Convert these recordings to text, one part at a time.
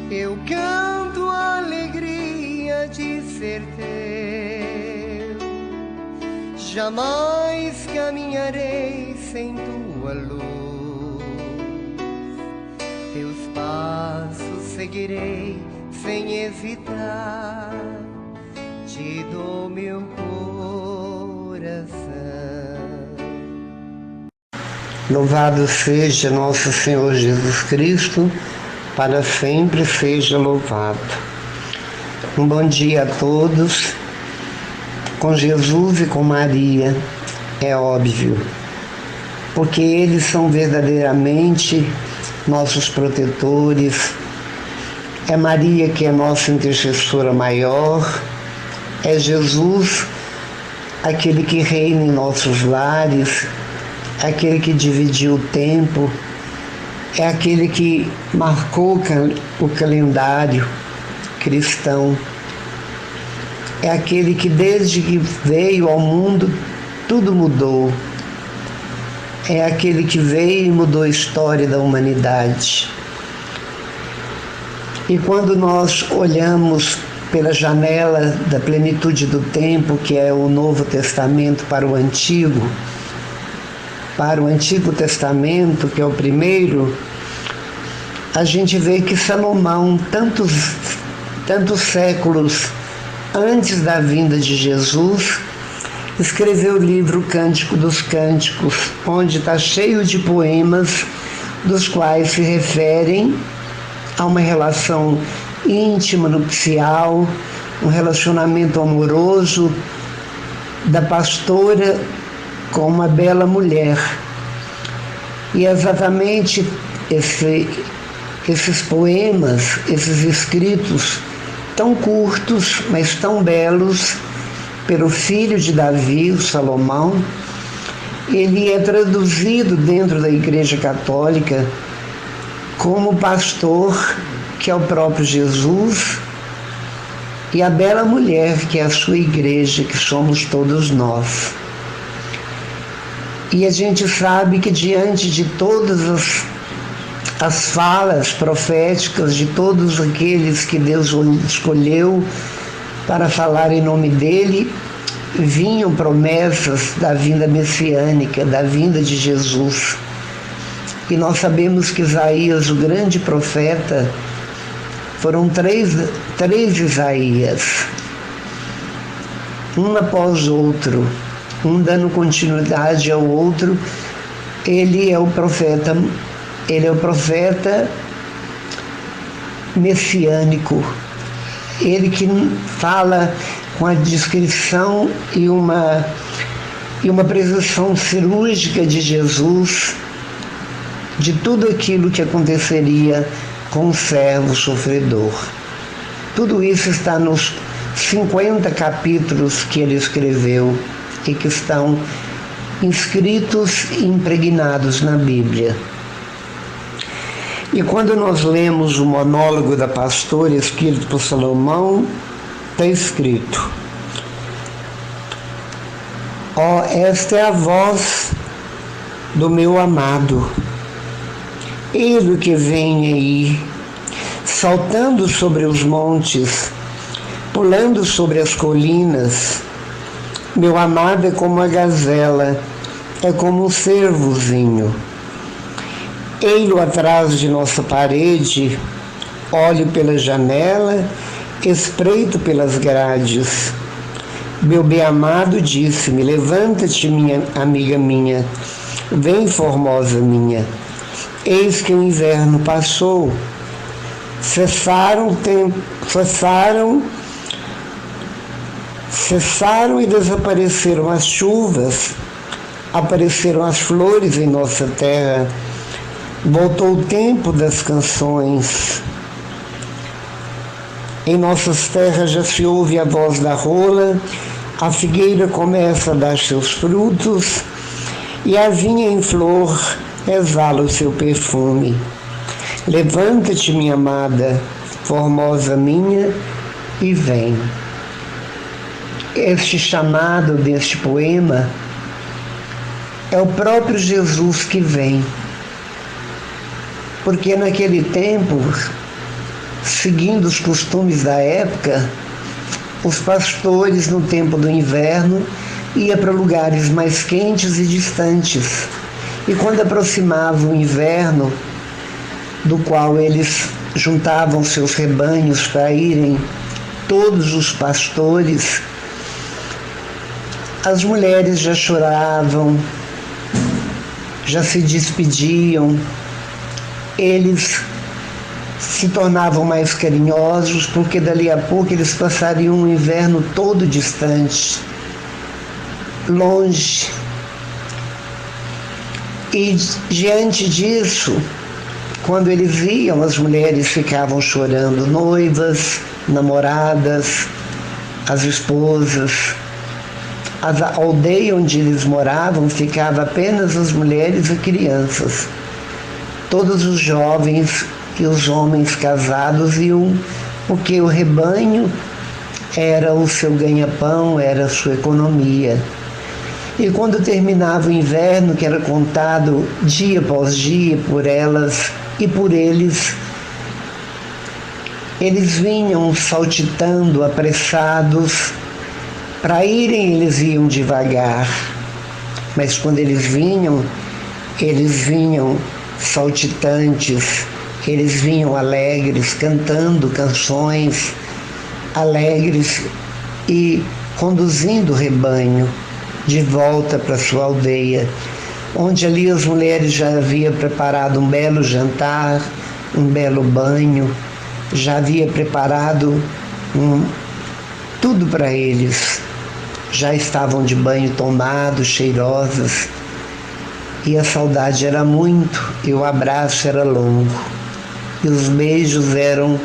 Eu canto a alegria de ser teu, jamais caminharei sem tua luz, teus passos seguirei sem hesitar, te dou meu coração. Louvado seja nosso Senhor Jesus Cristo, para sempre seja louvado. Um bom dia a todos. Com Jesus e com Maria, é óbvio, porque eles são verdadeiramente nossos protetores. É Maria que é nossa intercessora maior, é Jesus aquele que reina em nossos lares, aquele que dividiu o tempo, é aquele que marcou o calendário cristão, é aquele que desde que veio ao mundo tudo mudou, é aquele que veio e mudou a história da humanidade. E quando nós olhamos pela janela da plenitude do tempo, que é o Novo Testamento para o Antigo Testamento, que é o primeiro, a gente vê que Salomão, tantos séculos antes da vinda de Jesus, escreveu o livro Cântico dos Cânticos, onde está cheio de poemas, dos quais se referem a uma relação íntima, nupcial, um relacionamento amoroso da pastora com uma bela mulher. E é exatamente esses poemas, esses escritos tão curtos, mas tão belos, pelo filho de Davi, o Salomão, ele é traduzido dentro da Igreja Católica como pastor, que é o próprio Jesus, e a bela mulher, que é a sua igreja, que somos todos nós. E a gente sabe que diante de todas as falas proféticas de todos aqueles que Deus escolheu para falar em nome dele, vinham promessas da vinda messiânica, da vinda de Jesus. E nós sabemos que Isaías, o grande profeta, foram três Isaías, um após outro, um dando continuidade ao outro. Ele é o profeta messiânico, ele que fala com a descrição e uma precisão cirúrgica de Jesus, de tudo aquilo que aconteceria com o servo sofredor. Tudo isso está nos 50 capítulos que ele escreveu e que estão inscritos e impregnados na Bíblia. E quando nós lemos o monólogo da pastora escrito por Salomão, está escrito: ó, esta é a voz do meu amado, ele que vem aí, saltando sobre os montes, pulando sobre as colinas. Meu amado é como a gazela, é como um cervozinho. Ei-lo atrás de nossa parede, olho pela janela, espreito pelas grades. Meu bem-amado disse-me: levanta-te, minha amiga minha, vem, formosa minha. Eis que o inverno passou, cessaram e desapareceram as chuvas, apareceram as flores em nossa terra, voltou o tempo das canções. Em nossas terras já se ouve a voz da rola, a figueira começa a dar seus frutos e a vinha em flor exala o seu perfume. Levanta-te, minha amada, formosa minha, e vem. Este chamado deste poema é o próprio Jesus que vem. Porque naquele tempo seguindo os costumes da época, os pastores, no tempo do inverno, iam para lugares mais quentes e distantes. E quando aproximava o inverno, do qual eles juntavam seus rebanhos para irem todos os pastores, as mulheres já choravam, já se despediam, eles se tornavam mais carinhosos, porque dali a pouco eles passariam um inverno todo distante, longe. E diante disso, quando eles iam, as mulheres ficavam chorando, noivas, namoradas, as esposas. A aldeia onde eles moravam ficava apenas as mulheres e crianças. Todos os jovens e os homens casados iam, porque o rebanho era o seu ganha-pão, era a sua economia. E quando terminava o inverno, que era contado dia após dia por elas e por eles, eles vinham saltitando, apressados. Para irem, eles iam devagar, mas quando eles vinham saltitantes, eles vinham alegres, cantando canções alegres e conduzindo o rebanho de volta para sua aldeia, onde ali as mulheres já haviam preparado um belo jantar, um belo banho, já havia preparado tudo para eles. Já estavam de banho tomados, cheirosas, e a saudade era muito, e o abraço era longo, e os beijos eram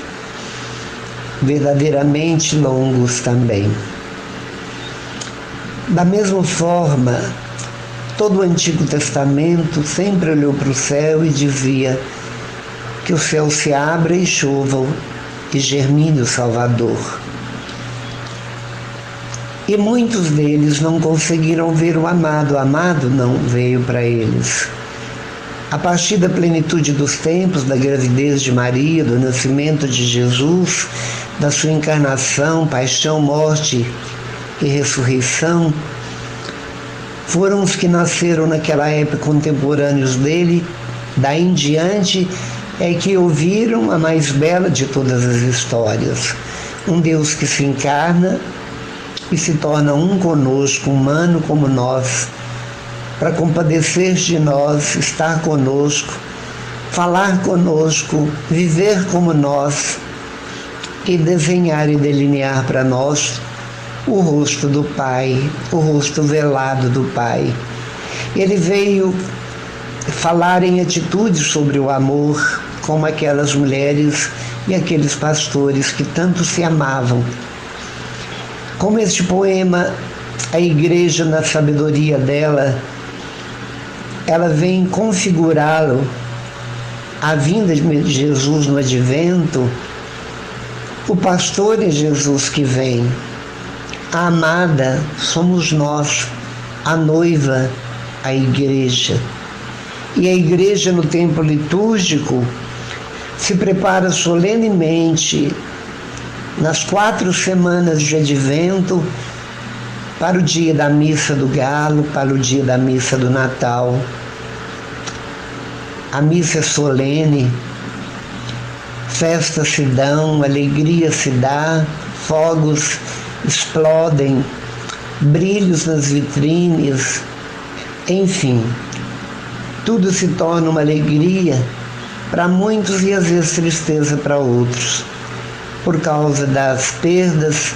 verdadeiramente longos também. Da mesma forma, todo o Antigo Testamento sempre olhou para o céu e dizia que o céu se abra e chova e germine o Salvador. E muitos deles não conseguiram ver o amado não veio para eles. A partir da plenitude dos tempos, da gravidez de Maria, do nascimento de Jesus, da sua encarnação, paixão, morte e ressurreição, foram os que nasceram naquela época contemporâneos dele. Daí em diante é que ouviram a mais bela de todas as histórias. Um Deus que se encarna e se torna um conosco, humano como nós, para compadecer de nós, estar conosco, falar conosco, viver como nós e desenhar e delinear para nós o rosto do Pai, o rosto velado do Pai. Ele veio falar em atitudes sobre o amor, como aquelas mulheres e aqueles pastores que tanto se amavam. Como este poema, a igreja, na sabedoria dela, ela vem configurá-lo, a vinda de Jesus no advento. O pastor é Jesus que vem, a amada somos nós, a noiva, a igreja. E a igreja, no tempo litúrgico, se prepara solenemente nas 4 semanas de advento para o dia da missa do galo, para o dia da missa do Natal. A missa é solene, festas se dão, alegria se dá, fogos explodem, brilhos nas vitrines, enfim, tudo se torna uma alegria para muitos e às vezes tristeza para outros, por causa das perdas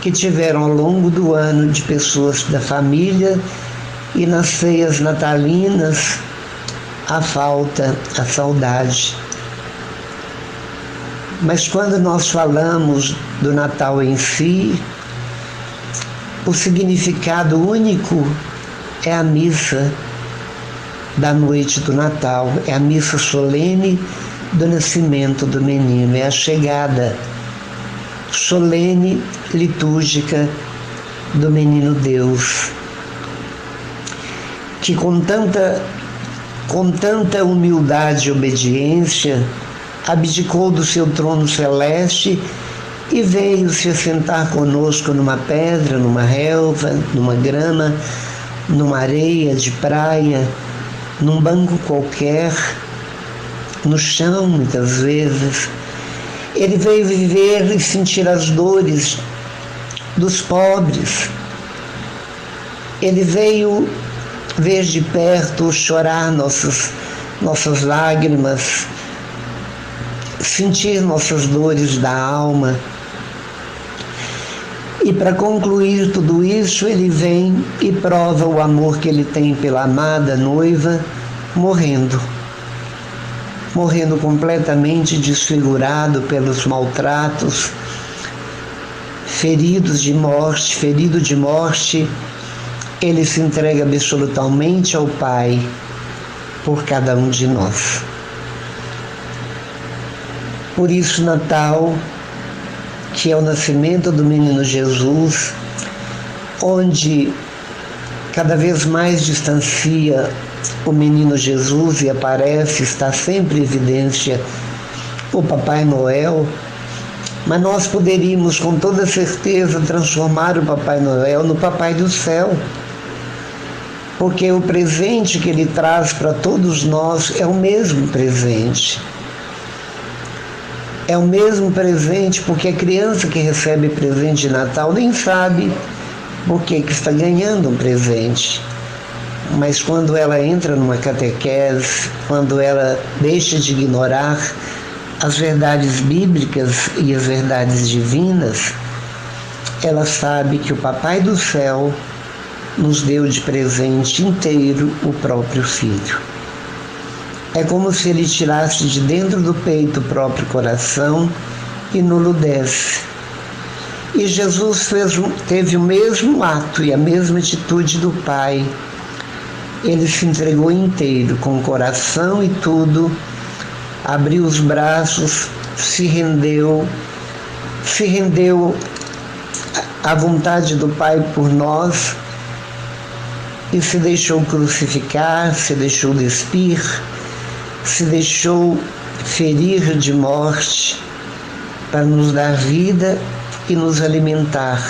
que tiveram ao longo do ano de pessoas da família, e nas ceias natalinas a falta, a saudade. Mas quando nós falamos do Natal em si, o significado único é a missa da noite do Natal, é a missa solene do nascimento do menino, é a chegada solene, litúrgica do menino Deus, que com tanta humildade e obediência abdicou do seu trono celeste e veio se assentar conosco numa pedra, numa relva, numa grama, numa areia de praia, num banco qualquer, no chão muitas vezes. Ele veio viver e sentir as dores dos pobres. Ele veio ver de perto, chorar nossas lágrimas, sentir nossas dores da alma. E para concluir tudo isso, ele vem e prova o amor que ele tem pela amada noiva, morrendo completamente desfigurado pelos maltratos, ferido de morte, ele se entrega absolutamente ao Pai por cada um de nós. Por isso, Natal, que é o nascimento do menino Jesus, onde cada vez mais distancia o menino Jesus e aparece, está sempre em evidência o Papai Noel, mas nós poderíamos com toda certeza transformar o Papai Noel no Papai do Céu, porque o presente que ele traz para todos nós é o mesmo presente. É o mesmo presente, porque a criança que recebe presente de Natal nem sabe por que está ganhando um presente. Mas quando ela entra numa catequese, quando ela deixa de ignorar as verdades bíblicas e as verdades divinas, ela sabe que o Papai do Céu nos deu de presente inteiro o próprio Filho. É como se ele tirasse de dentro do peito o próprio coração e nulo desse. E Jesus teve o mesmo ato e a mesma atitude do Pai. Ele se entregou inteiro, com o coração e tudo, abriu os braços, se rendeu à vontade do Pai por nós e se deixou crucificar, se deixou despir, se deixou ferir de morte para nos dar vida e nos alimentar.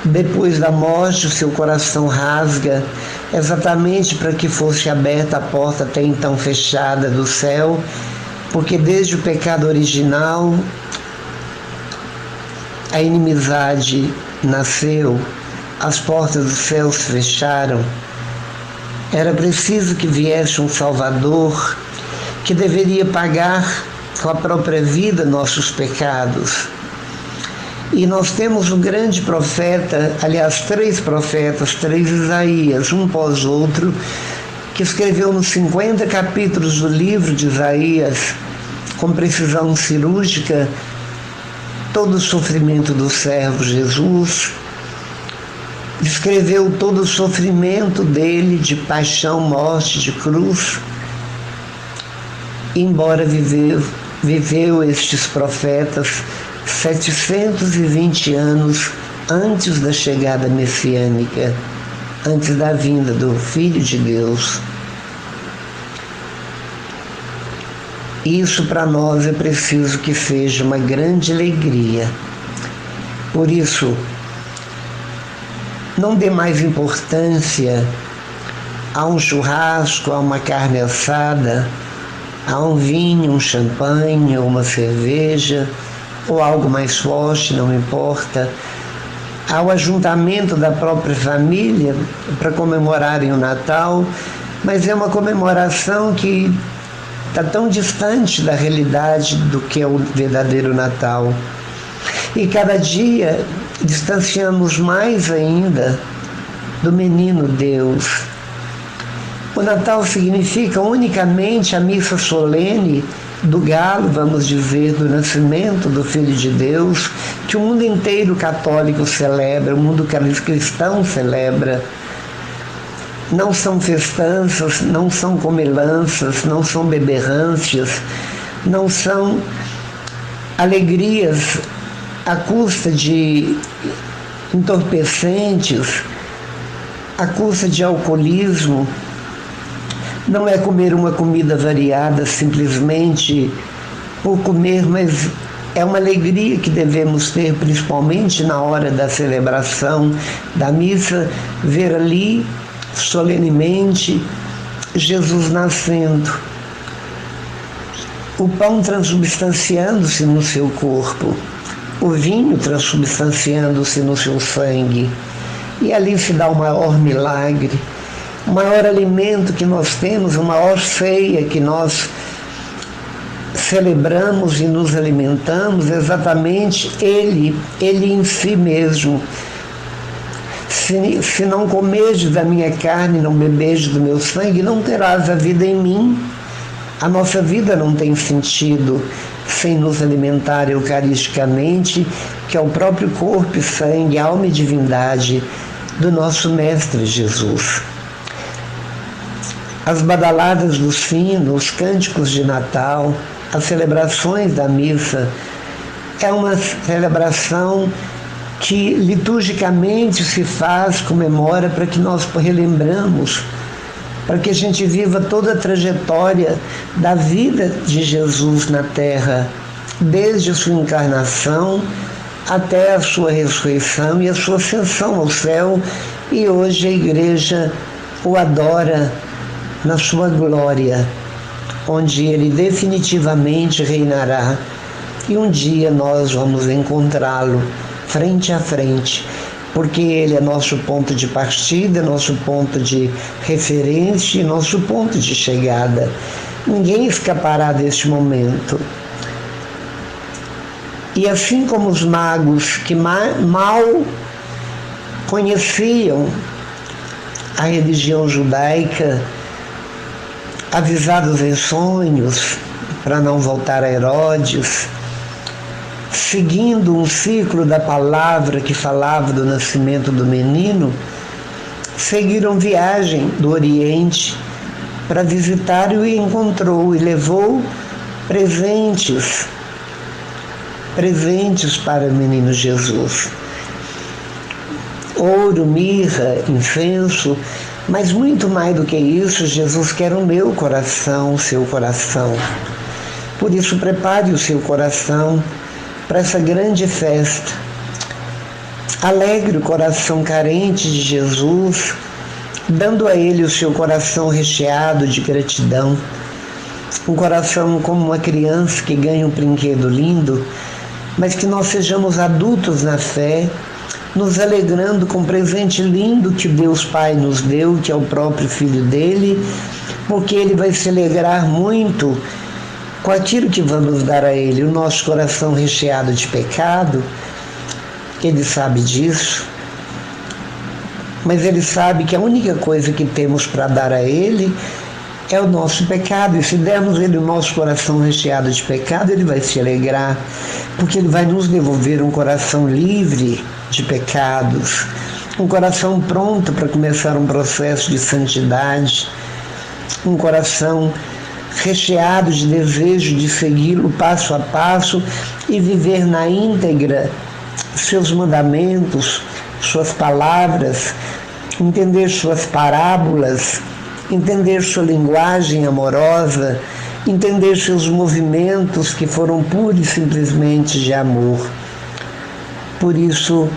Depois da morte, o seu coração rasga, exatamente para que fosse aberta a porta até então fechada do céu, porque desde o pecado original, a inimizade nasceu, as portas do céu se fecharam. Era preciso que viesse um Salvador que deveria pagar com a própria vida nossos pecados. E nós temos um grande profeta, aliás, 3 profetas, 3 Isaías, um pós outro, que escreveu nos 50 capítulos do livro de Isaías, com precisão cirúrgica, todo o sofrimento do servo Jesus, descreveu todo o sofrimento dele de paixão, morte, de cruz. Embora viveu estes profetas 720 anos antes da chegada messiânica, antes da vinda do Filho de Deus. Isso para nós é preciso que seja uma grande alegria. Por isso, não dê mais importância a um churrasco, a uma carne assada, a um vinho, um champanhe, uma cerveja, ou algo mais forte, não importa, ao ajuntamento da própria família para comemorarem o Natal, mas é uma comemoração que está tão distante da realidade do que é o verdadeiro Natal. E cada dia distanciamos mais ainda do menino Deus. O Natal significa unicamente a missa solene do galo, vamos dizer, do nascimento do Filho de Deus, que o mundo inteiro católico celebra, o mundo cristão celebra. Não são festanças, não são comilanças, não são beberrâncias, não são alegrias à custa de entorpecentes, à custa de alcoolismo, Não é comer uma comida variada simplesmente por comer, mas é uma alegria que devemos ter, principalmente na hora da celebração da missa, ver ali solenemente Jesus nascendo, o pão transubstanciando-se no seu corpo, o vinho transubstanciando-se no seu sangue. E ali se dá o maior milagre, o maior alimento que nós temos, a maior ceia que nós celebramos e nos alimentamos, exatamente Ele em si mesmo. Se não comeres da minha carne, não beberes do meu sangue, não terás a vida em mim. A nossa vida não tem sentido sem nos alimentar eucaristicamente, que é o próprio corpo e sangue, alma e divindade do nosso Mestre Jesus. As badaladas do sino, os cânticos de Natal, as celebrações da missa, é uma celebração que liturgicamente se faz, comemora, para que nós relembramos, para que a gente viva toda a trajetória da vida de Jesus na Terra, desde a sua encarnação até a sua ressurreição e a sua ascensão ao céu, e hoje a Igreja o adora na sua glória, onde ele definitivamente reinará, e um dia nós vamos encontrá-lo frente a frente, porque ele é nosso ponto de partida, nosso ponto de referência e nosso ponto de chegada. Ninguém escapará deste momento. E assim como os magos que mal conheciam a religião judaica, avisados em sonhos para não voltar a Herodes, seguindo um ciclo da palavra que falava do nascimento do menino, seguiram viagem do Oriente para visitar, e o encontrou e levou presentes para o menino Jesus. Ouro, mirra, incenso, mas muito mais do que isso, Jesus quer o meu coração, o seu coração. Por isso, prepare o seu coração para essa grande festa. Alegre o coração carente de Jesus, dando a Ele o seu coração recheado de gratidão. Um coração como uma criança que ganha um brinquedo lindo, mas que nós sejamos adultos na fé, nos alegrando com o presente lindo que Deus Pai nos deu, que é o próprio Filho dele, porque Ele vai se alegrar muito com aquilo que vamos dar a Ele. O nosso coração recheado de pecado, Ele sabe disso, mas Ele sabe que a única coisa que temos para dar a Ele é o nosso pecado, e se dermos Ele o nosso coração recheado de pecado, Ele vai se alegrar, porque Ele vai nos devolver um coração livre de pecados, um coração pronto para começar um processo de santidade, um coração recheado de desejo de segui-lo passo a passo e viver na íntegra seus mandamentos, suas palavras, entender suas parábolas, entender sua linguagem amorosa, entender seus movimentos que foram puros e simplesmente de amor. Por isso,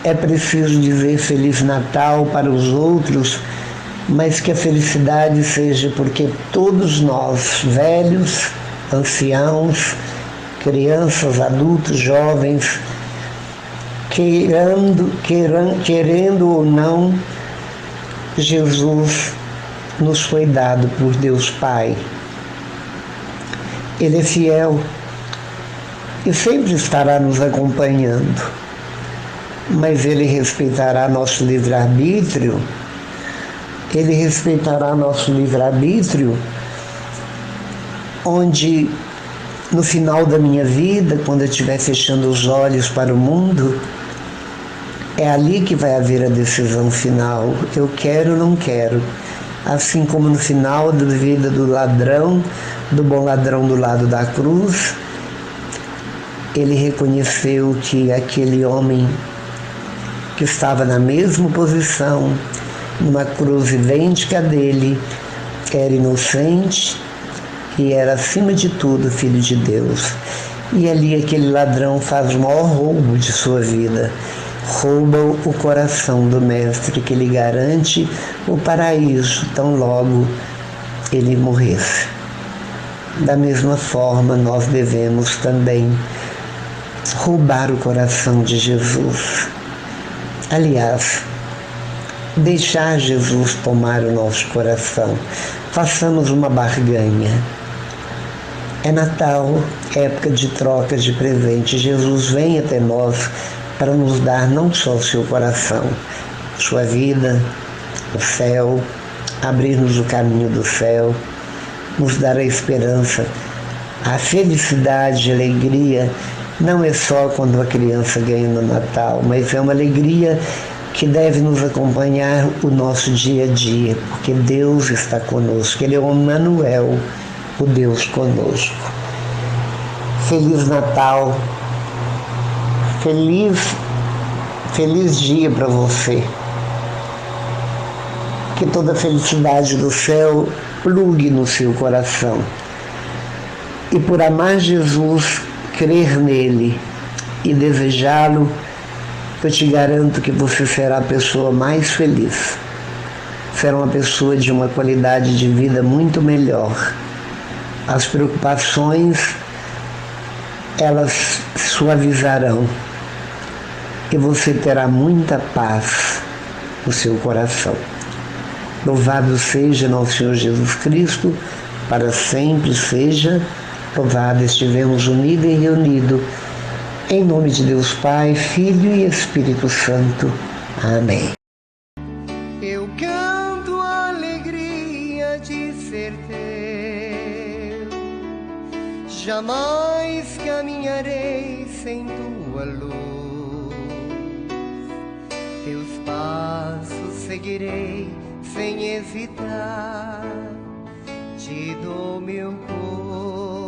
é preciso dizer Feliz Natal para os outros, mas que a felicidade seja porque todos nós, velhos, anciãos, crianças, adultos, jovens, querendo ou não, Jesus nos foi dado por Deus Pai. Ele é fiel e sempre estará nos acompanhando, mas Ele respeitará nosso livre-arbítrio. Ele respeitará nosso livre-arbítrio, onde no final da minha vida, quando eu estiver fechando os olhos para o mundo, é ali que vai haver a decisão final. Eu quero ou não quero. Assim como no final da vida do ladrão, do bom ladrão do lado da cruz, ele reconheceu que aquele homem que estava na mesma posição, numa cruz idêntica dele, era inocente e era, acima de tudo, filho de Deus. E ali aquele ladrão faz o maior roubo de sua vida. Rouba o coração do Mestre, que lhe garante o paraíso tão logo ele morresse. Da mesma forma, nós devemos também roubar o coração de Jesus. Aliás, deixar Jesus tomar o nosso coração. Façamos uma barganha. É Natal, época de troca de presente. Jesus vem até nós para nos dar não só o seu coração, sua vida, o céu, abrir-nos o caminho do céu, nos dar a esperança. A felicidade, a alegria, não é só quando a criança ganha no Natal, mas é uma alegria que deve nos acompanhar o nosso dia a dia, porque Deus está conosco, Ele é o Emmanuel, o Deus conosco. Feliz Natal, feliz dia para você. Que toda a felicidade do céu plugue no seu coração. E por amar Jesus, crer nele e desejá-lo, eu te garanto que você será a pessoa mais feliz. Será uma pessoa de uma qualidade de vida muito melhor. As preocupações, elas suavizarão e você terá muita paz no seu coração. Louvado seja nosso Senhor Jesus Cristo, para sempre seja louvado. Estivemos unidos e reunidos em nome de Deus Pai, Filho e Espírito Santo. Amém. Eu canto a alegria de ser teu, jamais caminharei sem tua luz, teus passos seguirei sem hesitar, te dou meu coração.